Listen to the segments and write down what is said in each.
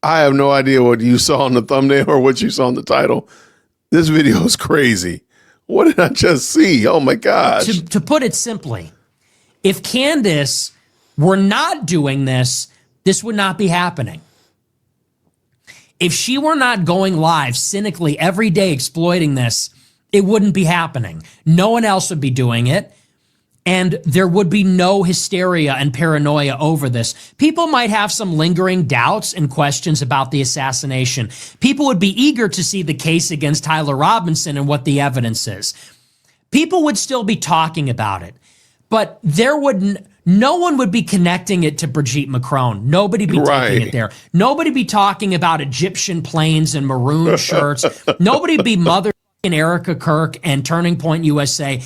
I have no idea what you saw on the thumbnail or what you saw in the title. This video is crazy. What did I just see? Oh my gosh. To put it simply, if Candace were not doing this, this would not be happening. If she were not going live cynically every day exploiting this, it wouldn't be happening. No one else would be doing it. And there would be no hysteria and paranoia over this. People might have some lingering doubts and questions about the assassination. People would be eager to see the case against Tyler Robinson and what the evidence is. People would still be talking about it. But no one would be connecting it to Brigitte Macron. Nobody be taking it there. Nobody be talking about Egyptian planes and maroon shirts. Nobody be mother Erica Kirk and Turning Point USA.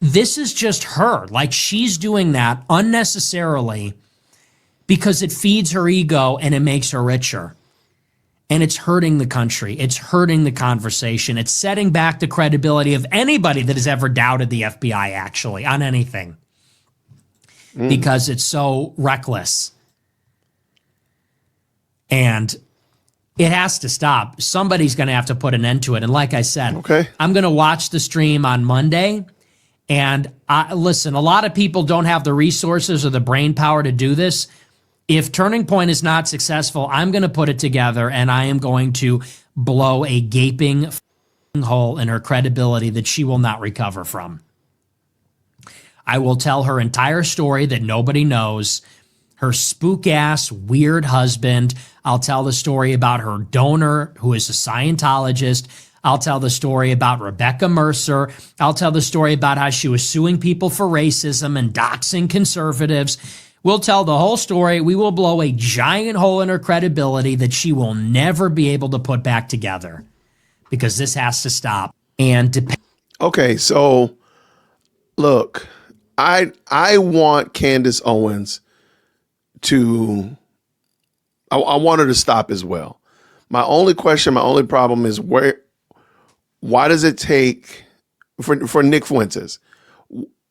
This is just her. Like, she's doing that unnecessarily because it feeds her ego and it makes her richer. And it's hurting the country. It's hurting the conversation. It's setting back the credibility of anybody that has ever doubted the FBI, actually, on anything. Because it's so reckless. And it has to stop. Somebody's going to have to put an end to it. And like I said, I'm going to watch the stream on Monday. And listen, a lot of people don't have the resources or the brain power to do this. If Turning Point is not successful, I'm going to put it together and I am going to blow a gaping hole in her credibility that she will not recover from. I will tell her entire story that nobody knows, her spook-ass, weird husband. I'll tell the story about her donor, who is a Scientologist. I'll tell the story about Rebecca Mercer. I'll tell the story about how she was suing people for racism and doxing conservatives. We'll tell the whole story. We will blow a giant hole in her credibility that she will never be able to put back together because this has to stop. And okay, so look, I want Candace Owens to, I want her to stop as well. My only question, my only problem is why does it take for Nick Fuentes?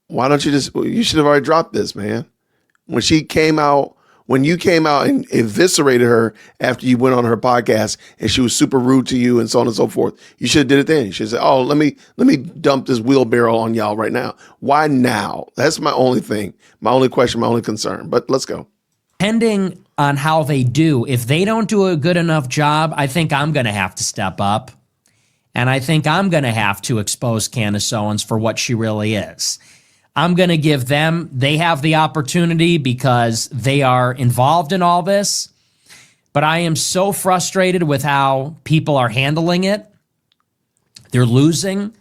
Why don't you should have already dropped this, man. When you came out and eviscerated her after you went on her podcast and she was super rude to you and so on and so forth, you should have did it then. You should have said, oh, let me dump this wheelbarrow on y'all right now. Why now? That's my only thing, my only question, my only concern. But let's go. Depending on how they do, if they don't do a good enough job, I think I'm going to have to step up. And I think I'm going to have to expose Candace Owens for what she really is. I'm going to give them, they have the opportunity because they are involved in all this. But I am so frustrated with how people are handling it. They're losing.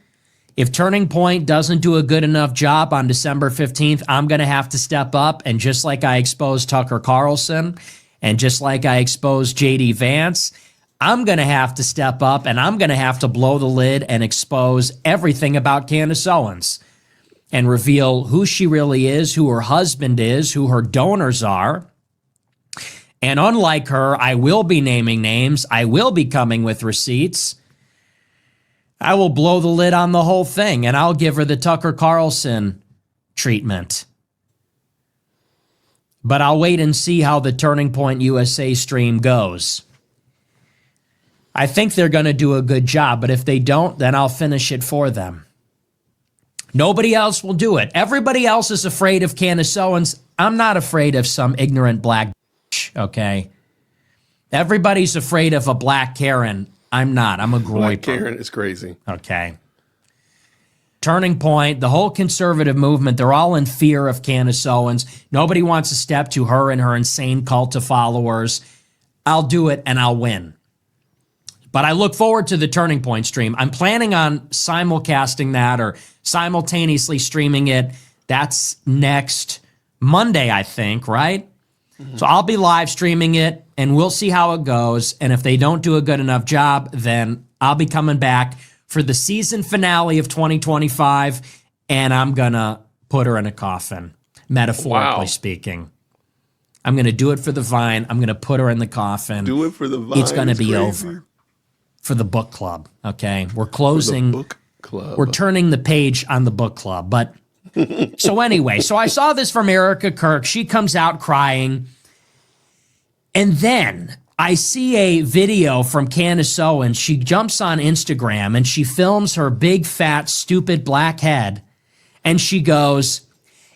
If Turning Point doesn't do a good enough job on December 15th, I'm going to have to step up. And just like I exposed Tucker Carlson and just like I exposed J.D. Vance, I'm going to have to step up and I'm going to have to blow the lid and expose everything about Candace Owens and reveal who she really is, who her husband is, who her donors are. And unlike her, I will be naming names. I will be coming with receipts. I will blow the lid on the whole thing and I'll give her the Tucker Carlson treatment. But I'll wait and see how the Turning Point USA stream goes. I think they're going to do a good job, but if they don't, then I'll finish it for them. Nobody else will do it. Everybody else is afraid of Candace Owens. I'm not afraid of some ignorant black bitch, okay? Everybody's afraid of a black Karen. I'm not. I'm a groyper. Black Karen is crazy. Okay. Turning Point, the whole conservative movement, they're all in fear of Candace Owens. Nobody wants to step to her and her insane cult of followers. I'll do it and I'll win. But I look forward to the Turning Point stream. I'm planning on simulcasting that or simultaneously streaming it. That's next Monday, I think, right? Mm-hmm. So I'll be live streaming it, and we'll see how it goes. And if they don't do a good enough job, then I'll be coming back for the season finale of 2025, and I'm going to put her in a coffin, metaphorically speaking. I'm going to do it for the Vine. I'm going to put her in the coffin. Do it for the Vine. It's going to be over. For the book club, okay? We're closing. Book club. We're turning the page on the book club. But so anyway, so I saw this from Erica Kirk. She comes out crying. And then I see a video from Candace Owens. She jumps on Instagram and she films her big, fat, stupid black head. And she goes,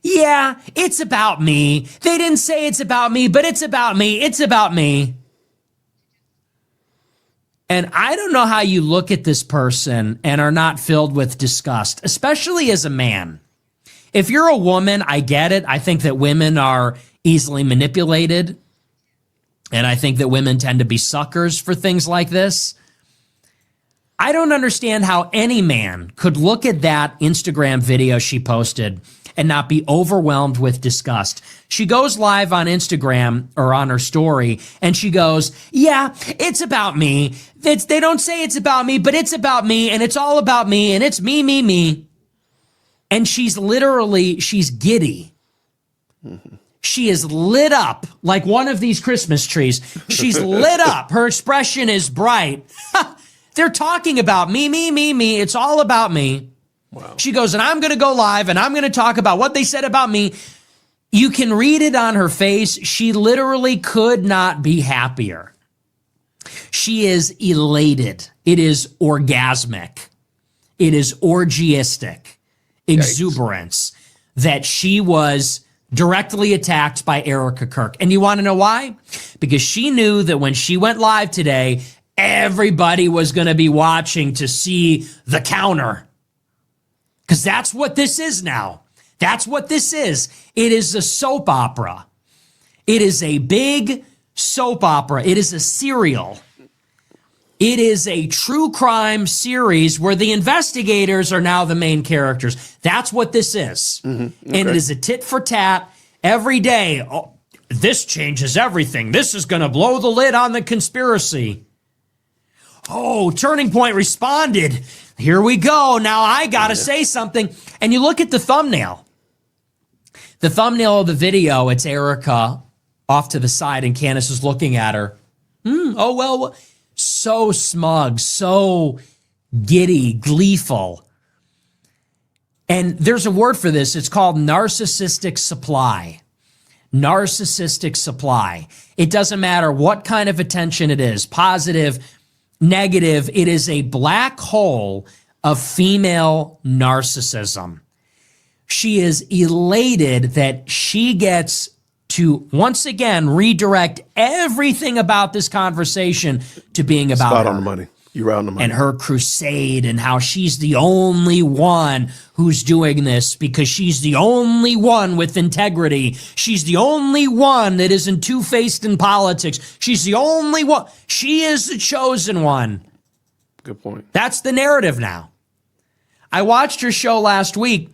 yeah, it's about me. They didn't say it's about me, but it's about me. It's about me. And I don't know how you look at this person and are not filled with disgust, especially as a man. If you're a woman, I get it. I think that women are easily manipulated. And I think that women tend to be suckers for things like this. I don't understand how any man could look at that Instagram video she posted and not be overwhelmed with disgust. She goes live on Instagram or on her story and she goes, yeah, it's about me. They don't say it's about me, but it's about me and it's all about me and it's me, me, me. And she's giddy. Mm-hmm. She is lit up like one of these Christmas trees. She's lit up. Her expression is bright. They're talking about me, me, me, me. It's all about me. Wow. She goes, and I'm going to go live and I'm going to talk about what they said about me. You can read it on her face. She literally could not be happier. She is elated. It is orgasmic. It is orgiastic exuberance that she was directly attacked by Erica Kirk. And you want to know why? Because she knew that when she went live today, everybody was going to be watching to see the counter. Because that's what this is now. That's what this is. It is a soap opera. It is a big soap opera. It is a serial. It is a true crime series where the investigators are now the main characters. That's what this is. Mm-hmm. Okay. And it is a tit for tat every day. Oh, this changes everything. This is going to blow the lid on the conspiracy. Oh, Turning Point responded. Here we go. Now I got to say something. And you look at the thumbnail. The thumbnail of the video, it's Erica off to the side and Candace is looking at her. Oh, well, so smug, so giddy, gleeful. And there's a word for this. It's called narcissistic supply. Narcissistic supply. It doesn't matter what kind of attention it is, positive, negative. It is a black hole of female narcissism. She is elated that she gets to once again redirect everything about this conversation to being about Spot her. on the money. You're right on the money. And her crusade and how she's the only one who's doing this because she's the only one with integrity. She's the only one that isn't two-faced in politics. She's the only one. She is the chosen one. Good point. That's the narrative now. I watched her show last week.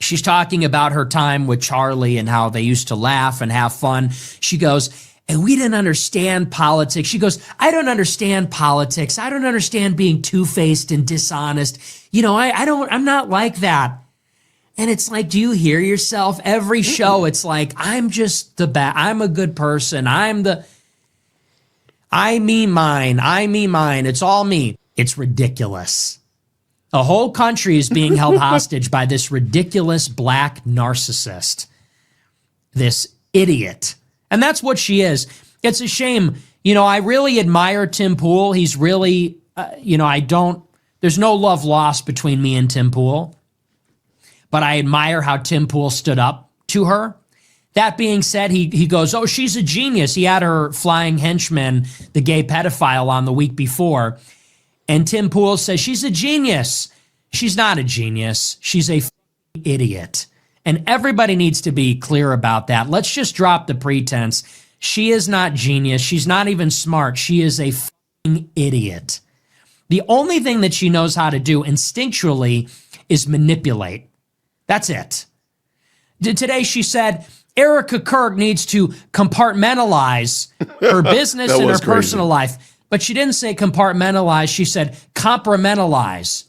She's talking about her time with Charlie and how they used to laugh and have fun. She goes, and we didn't understand politics. She goes, I don't understand politics. I don't understand being two-faced and dishonest. You know, I'm not like that. And it's like, do you hear yourself? Every show, it's like, I'm just I'm a good person. I, me, mine. It's all me. It's ridiculous. A whole country is being held hostage by this ridiculous black narcissist, this idiot. And that's what she is. It's a shame. You know, I really admire Tim Pool. He's really, there's no love lost between me and Tim Pool. But I admire how Tim Pool stood up to her. That being said, he goes, oh, she's a genius. He had her flying henchman, the gay pedophile, on the week before. And Tim Pool says, she's a genius. She's not a genius. She's a idiot. And everybody needs to be clear about that. Let's just drop the pretense. She is not genius. She's not even smart. She is a idiot. The only thing that she knows how to do instinctually is manipulate. That's it. Today she said, Erica Kirk needs to compartmentalize her business and her personal life. But she didn't say compartmentalize. She said compartmentalize.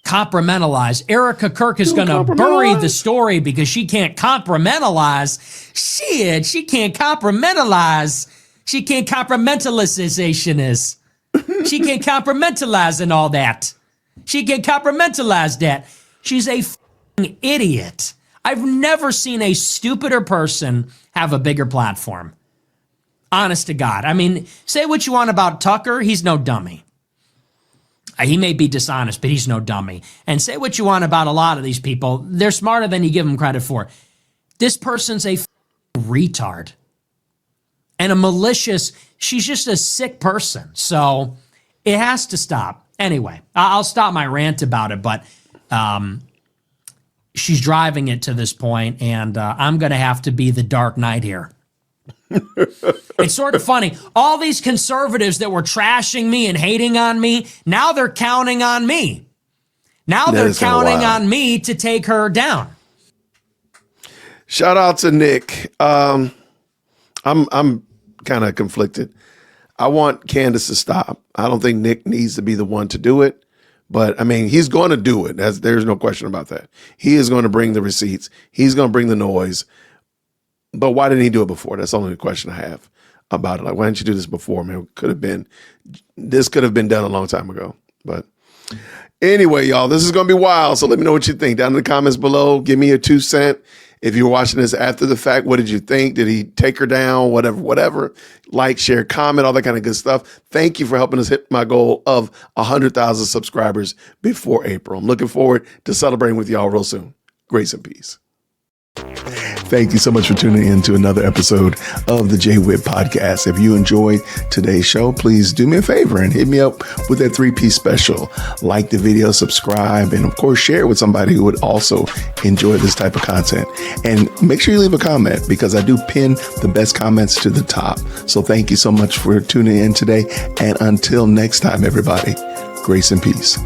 Compartmentalize. Erica Kirk is going to bury the story because she can't compartmentalize. Shit, she can't compartmentalize. She can't compartmentalization is. She can't compartmentalize and all that. She can compartmentalize that. She's a idiot. I've never seen a stupider person have a bigger platform. Honest to God. I mean, say what you want about Tucker. He's no dummy. He may be dishonest, but he's no dummy. And say what you want about a lot of these people. They're smarter than you give them credit for. This person's a retard. And a malicious, she's just a sick person. So it has to stop. Anyway, I'll stop my rant about it, but she's driving it to this point, and I'm going to have to be the Dark Knight here. It's sort of funny. All these conservatives that were trashing me and hating on me, now they're counting on me. Now they're counting on me to take her down. Shout out to Nick. I'm kind of conflicted. I want Candace to stop. I don't think Nick needs to be the one to do it. But, I mean, he's going to do it. There's no question about that. He is going to bring the receipts. He's going to bring the noise. But why didn't he do it before? That's the only question I have about it. Like, why didn't you do this before? Man, this could have been done a long time ago. But anyway, y'all, this is going to be wild. So let me know what you think down in the comments below. Give me your 2 cents. If you're watching this after the fact, what did you think? Did he take her down? Whatever. Like, share, comment, all that kind of good stuff. Thank you for helping us hit my goal of 100,000 subscribers before April. I'm looking forward to celebrating with y'all real soon. Grace and peace. Thank you so much for tuning in to another episode of the Jay Witt Podcast. If you enjoyed today's show, please do me a favor and hit me up with that 3-piece special. Like the video, subscribe, and of course, share it with somebody who would also enjoy this type of content. And make sure you leave a comment because I do pin the best comments to the top. So thank you so much for tuning in today. And until next time, everybody, grace and peace.